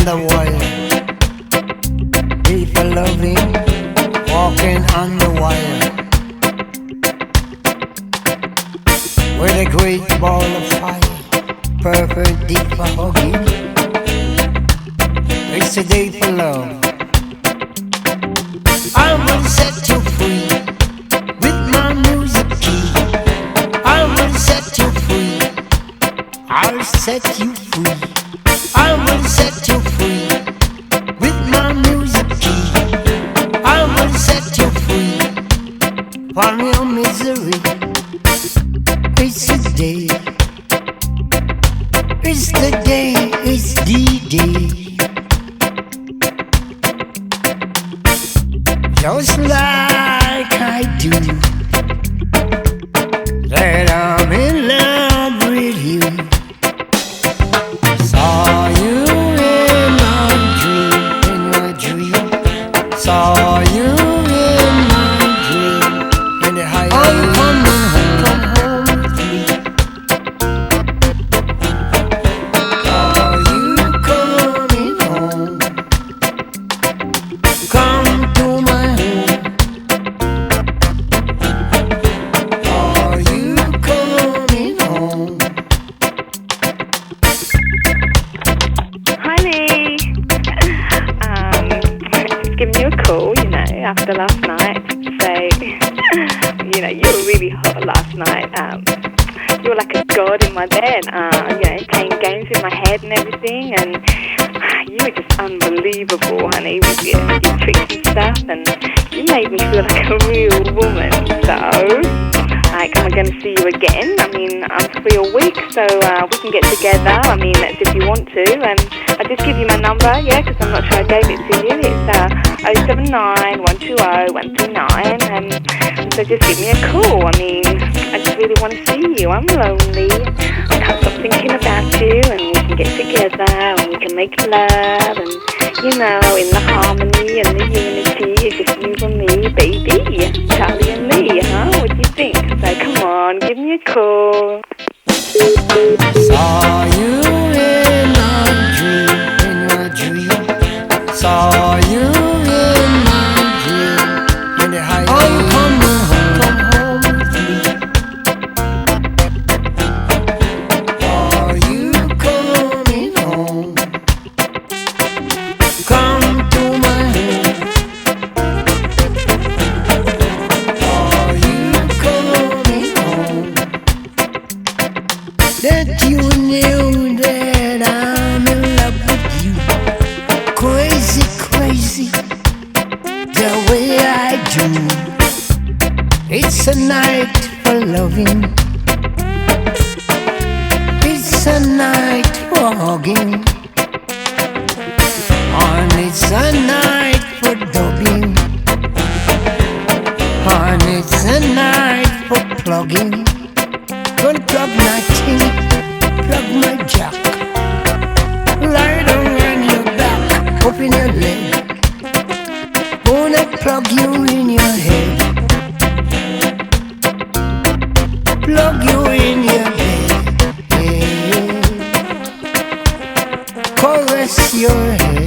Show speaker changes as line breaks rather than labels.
the wire. Deeper loving, walking on the wire. With a great ball of fire, perfect deep for hugging. It's a day for love. I will set you free with my music key. I will set you free. I'll set you free. I will set you free with my music key. I will set you free from your misery. It's the day. It's the day. It's the day. Just like I do, that I'm in love with you. Saw you in my dream. Saw you in my dream. In the high come home with me. Saw you coming home. Come to my home. Are you coming home?
Honey, just giving you a call, after last night to say, you were really hot last night. You were like a god in my bed, playing games in my head and everything, and you were just unbelievable, honey, with your tricks and stuff, and you made me feel like a real woman. So, am I going to see you again? I mean, I'm free all week, so we can get together. I mean, that's if you want to. And I'll just give you my number, because I'm not sure I gave it to you. It's 079 120 129. So just give me a call. I mean, I just really want to see you. I'm lonely. I can't stop thinking about you, and we can get together, and we can make love, and, in the harmony and the unity, it's just you and me, baby. Charlie and me, huh? What do you think? So come on, give me a call.
Saw you in my dream. Saw you in my dream. In the high come home with me. Are you coming home? Come to my home. Are you coming home? That you knew that I'm in love with you. Crazy, crazy, the way I do. It's a night for loving. It's a night for hugging. And it's a night for dubbing. And it's a night for plugging. Don't plug nothing, plug my jack. Lie down on your back, open your leg. Wanna plug you in your head. Plug you in your bed. Caress your head.